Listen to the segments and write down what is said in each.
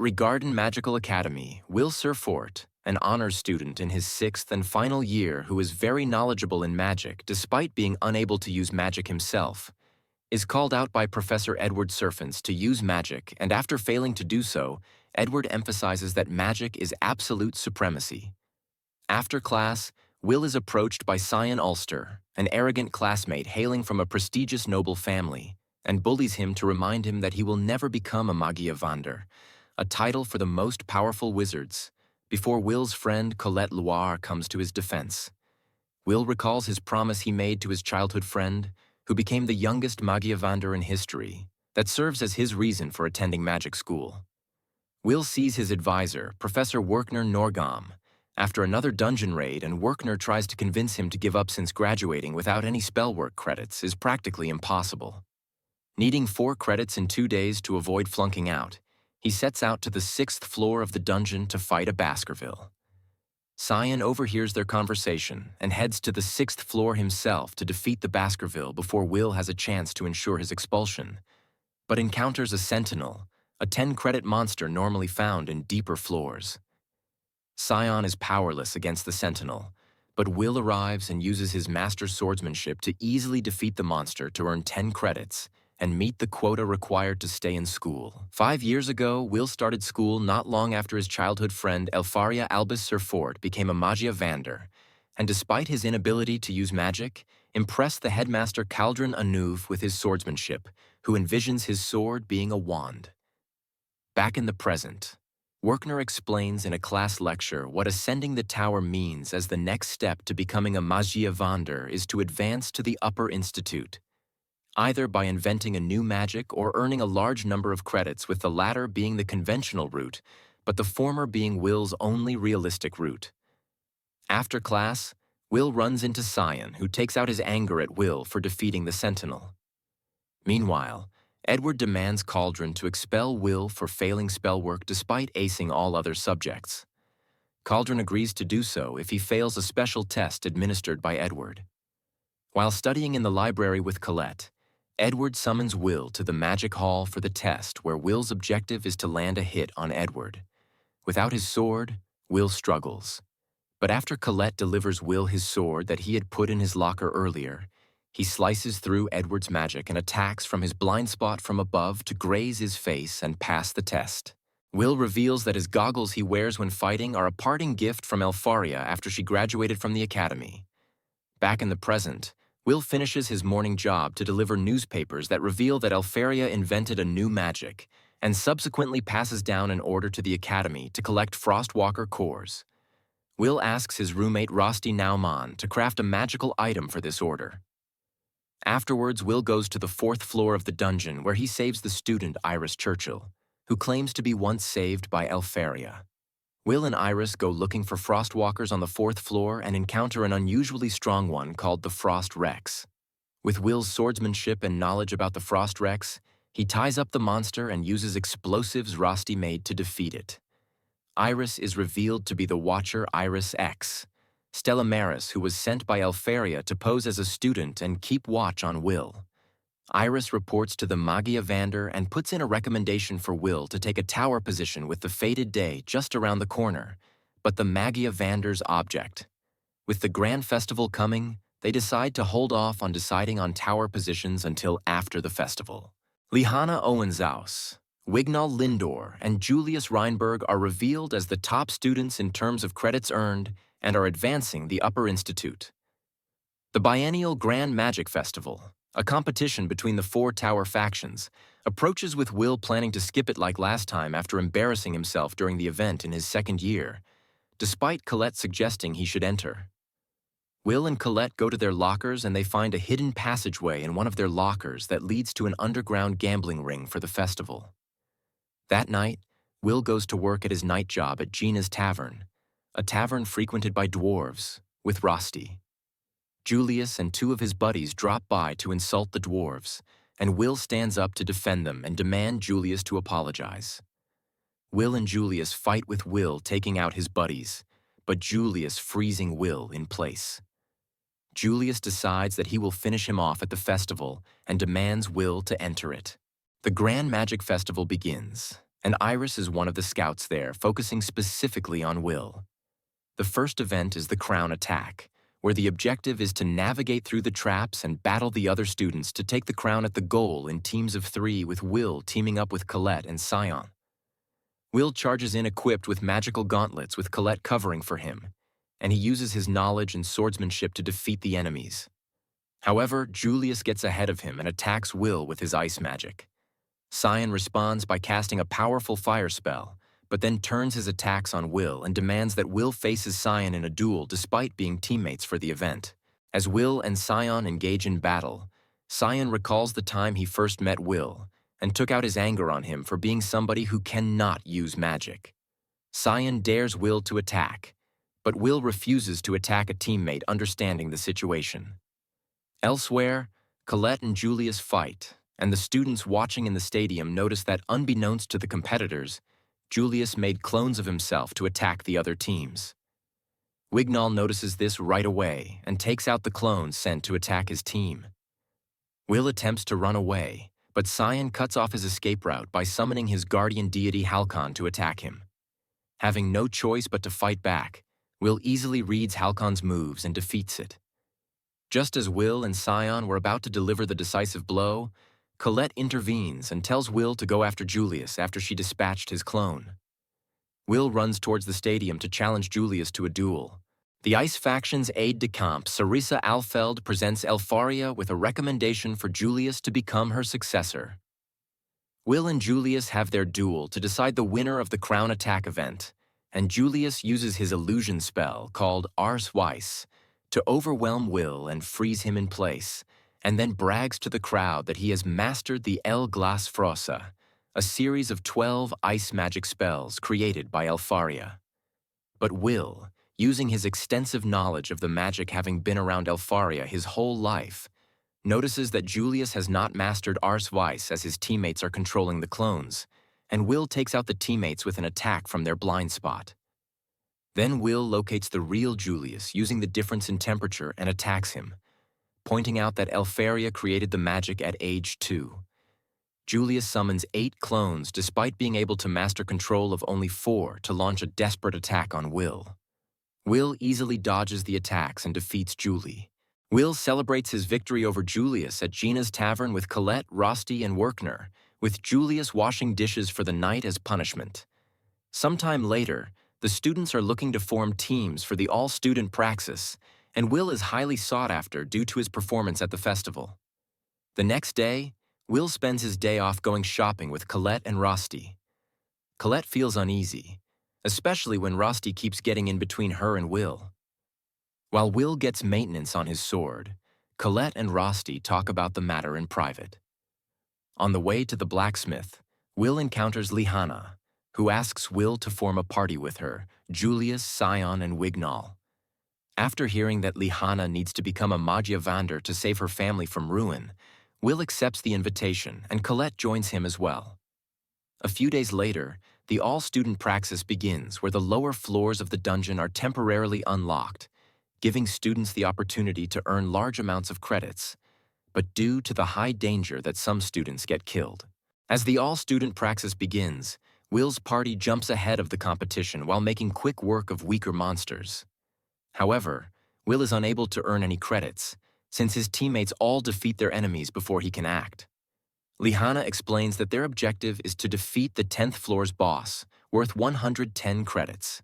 Regarden Magical Academy, Will Surfort, an honors student in his 6th and final year who is very knowledgeable in magic despite being unable to use magic himself, is called out by Professor Edward Surfins to use magic, and after failing to do so, Edward emphasizes that magic is absolute supremacy. After class, Will is approached by Cyan Ulster, an arrogant classmate hailing from a prestigious noble family, and bullies him to remind him that he will never become a Magiavander, a title for the most powerful wizards, before Will's friend Colette Loire comes to his defense. Will recalls his promise he made to his childhood friend, who became the youngest Magiavander in history, that serves as his reason for attending magic school. Will sees his advisor, Professor Werkner Norgam, after another dungeon raid, and Werkner tries to convince him to give up since graduating without any spellwork credits is practically impossible. Needing 4 credits in 2 days to avoid flunking out, he sets out to the 6th floor of the dungeon to fight a Baskerville. Cyan overhears their conversation and heads to the 6th floor himself to defeat the Baskerville before Will has a chance to ensure his expulsion, but encounters a Sentinel, a 10-credit monster normally found in deeper floors. Cyan is powerless against the Sentinel, but Will arrives and uses his master swordsmanship to easily defeat the monster to earn 10 credits and meet the quota required to stay in school. 5 years ago, Will started school not long after his childhood friend Elfaria Albus Surfort became a Magiavander, and despite his inability to use magic, impressed the headmaster Caldron Anuv with his swordsmanship, who envisions his sword being a wand. Back in the present, Werkner explains in a class lecture what ascending the tower means, as the next step to becoming a Magiavander is to advance to the upper institute, either by inventing a new magic or earning a large number of credits, with the latter being the conventional route, but the former being Will's only realistic route. After class, Will runs into Cyan, who takes out his anger at Will for defeating the Sentinel. Meanwhile, Edward demands Cauldron to expel Will for failing spellwork despite acing all other subjects. Cauldron agrees to do so if he fails a special test administered by Edward. While studying in the library with Colette, Edward summons Will to the magic hall for the test, where Will's objective is to land a hit on Edward. Without his sword, Will struggles. But after Colette delivers Will his sword that he had put in his locker earlier, he slices through Edward's magic and attacks from his blind spot from above to graze his face and pass the test. Will reveals that his goggles he wears when fighting are a parting gift from Elfaria after she graduated from the academy. Back in the present, Will finishes his morning job to deliver newspapers that reveal that Elfaria invented a new magic, and subsequently passes down an order to the academy to collect Frostwalker cores. Will asks his roommate Rosti Naumann to craft a magical item for this order. Afterwards, Will goes to the 4th floor of the dungeon, where he saves the student Iris Churchill, who claims to be once saved by Elfaria. Will and Iris go looking for Frostwalkers on the 4th floor and encounter an unusually strong one called the Frost Rex. With Will's swordsmanship and knowledge about the Frost Rex, he ties up the monster and uses explosives Rosti made to defeat it. Iris is revealed to be the Watcher Iris X, Stella Maris, who was sent by Elfaria to pose as a student and keep watch on Will. Iris reports to the Magiavander and puts in a recommendation for Will to take a tower position with the fated day just around the corner, but the Magiavander's object. With the Grand Festival coming, they decide to hold off on deciding on tower positions until after the festival. Lihanna Owenzaus, Wignall Lindor, and Julius Reinberg are revealed as the top students in terms of credits earned and are advancing the Upper Institute. The biennial Grand Magic Festival, a competition between the 4 tower factions, approaches with Will planning to skip it like last time after embarrassing himself during the event in his 2nd year, despite Colette suggesting he should enter. Will and Colette go to their lockers and they find a hidden passageway in one of their lockers that leads to an underground gambling ring for the festival. That night, Will goes to work at his night job at Gina's Tavern, a tavern frequented by dwarves, with Rosti. Julius and 2 of his buddies drop by to insult the dwarves, and Will stands up to defend them and demand Julius to apologize. Will and Julius fight, with Will taking out his buddies, but Julius freezing Will in place. Julius decides that he will finish him off at the festival and demands Will to enter it. The Grand Magic Festival begins, and Iris is one of the scouts there, focusing specifically on Will. The first event is the Crown Attack, where the objective is to navigate through the traps and battle the other students to take the crown at the goal in teams of 3, with Will teaming up with Colette and Scion. Will charges in equipped with magical gauntlets with Colette covering for him, and he uses his knowledge and swordsmanship to defeat the enemies. However, Julius gets ahead of him and attacks Will with his ice magic. Scion responds by casting a powerful fire spell, but then turns his attacks on Will and demands that Will faces Scion in a duel despite being teammates for the event. As Will and Scion engage in battle, Scion recalls the time he first met Will and took out his anger on him for being somebody who cannot use magic. Scion dares Will to attack, but Will refuses to attack a teammate, understanding the situation. Elsewhere, Colette and Julius fight, and the students watching in the stadium notice that, unbeknownst to the competitors, Julius made clones of himself to attack the other teams. Wignall notices this right away and takes out the clones sent to attack his team. Will attempts to run away, but Scion cuts off his escape route by summoning his guardian deity Halcon to attack him. Having no choice but to fight back, Will easily reads Halcon's moves and defeats it. Just as Will and Scion were about to deliver the decisive blow, Colette intervenes and tells Will to go after Julius after she dispatched his clone. Will runs towards the stadium to challenge Julius to a duel. The Ice Faction's aide-de-camp, Sarissa Alfeld, presents Elfaria with a recommendation for Julius to become her successor. Will and Julius have their duel to decide the winner of the Crown Attack event, and Julius uses his illusion spell called Ars Weiss to overwhelm Will and freeze him in place, and then brags to the crowd that he has mastered the El Glas Frossa, a series of 12 ice magic spells created by Elfaria. But Will, using his extensive knowledge of the magic having been around Elfaria his whole life, notices that Julius has not mastered Ars Weiss as his teammates are controlling the clones, and Will takes out the teammates with an attack from their blind spot. Then Will locates the real Julius using the difference in temperature and attacks him, pointing out that Elfaria created the magic at age 2. Julius summons 8 clones despite being able to master control of only 4 to launch a desperate attack on Will. Will easily dodges the attacks and defeats Julie. Will celebrates his victory over Julius at Gina's tavern with Colette, Rosti, and Werkner, with Julius washing dishes for the night as punishment. Sometime later, the students are looking to form teams for the all-student praxis, and Will is highly sought after due to his performance at the festival. The next day, Will spends his day off going shopping with Colette and Rosti. Colette feels uneasy, especially when Rosti keeps getting in between her and Will. While Will gets maintenance on his sword, Colette and Rosti talk about the matter in private. On the way to the blacksmith, Will encounters Lihanna, who asks Will to form a party with her, Julius, Scion, and Wignall. After hearing that Lihanna needs to become a Magyavander to save her family from ruin, Will accepts the invitation and Colette joins him as well. A few days later, the all-student praxis begins, where the lower floors of the dungeon are temporarily unlocked, giving students the opportunity to earn large amounts of credits, but due to the high danger that some students get killed. As the all-student praxis begins, Will's party jumps ahead of the competition while making quick work of weaker monsters. However, Will is unable to earn any credits, since his teammates all defeat their enemies before he can act. Lihanna explains that their objective is to defeat the 10th floor's boss, worth 110 credits.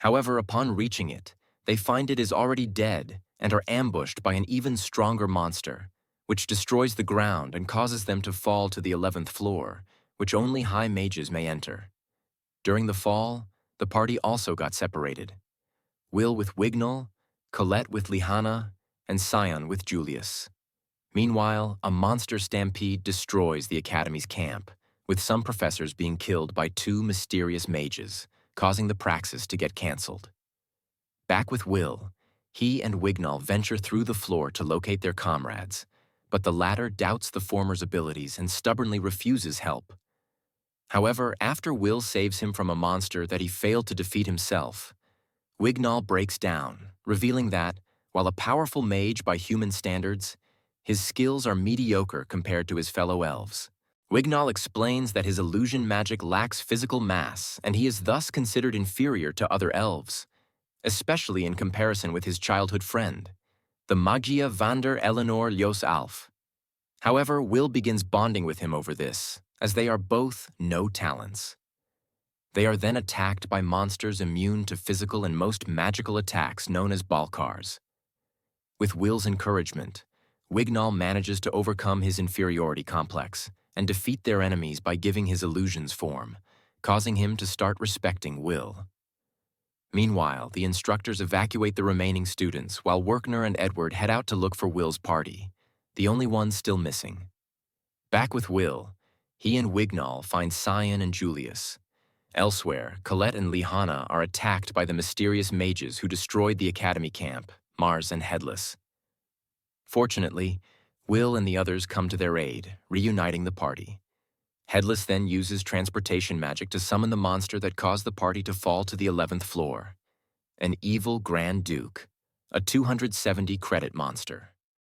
However, upon reaching it, they find it is already dead and are ambushed by an even stronger monster, which destroys the ground and causes them to fall to the 11th floor, which only high mages may enter. During the fall, the party also got separated. Will with Wignall, Colette with Lihanna, and Scion with Julius. Meanwhile, a monster stampede destroys the Academy's camp, with some professors being killed by 2 mysterious mages, causing the praxis to get cancelled. Back with Will, he and Wignall venture through the floor to locate their comrades, but the latter doubts the former's abilities and stubbornly refuses help. However, after Will saves him from a monster that he failed to defeat himself, Wignall breaks down, revealing that, while a powerful mage by human standards, his skills are mediocre compared to his fellow elves. Wignall explains that his illusion magic lacks physical mass, and he is thus considered inferior to other elves, especially in comparison with his childhood friend, the Magia van der Eleanor Ljos Alf. However, Will begins bonding with him over this, as they are both no talents. They are then attacked by monsters immune to physical and most magical attacks known as Balkars. With Will's encouragement, Wignall manages to overcome his inferiority complex and defeat their enemies by giving his illusions form, causing him to start respecting Will. Meanwhile, the instructors evacuate the remaining students while Werkner and Edward head out to look for Will's party, the only ones still missing. Back with Will, he and Wignall find Cyan and Julius. Elsewhere, Colette and Lihanna are attacked by the mysterious mages who destroyed the academy camp, Mars and Headless. Fortunately, Will and the others come to their aid, reuniting the party. Headless then uses transportation magic to summon the monster that caused the party to fall to the 11th floor, an evil Grand Duke, a 270 credit monster.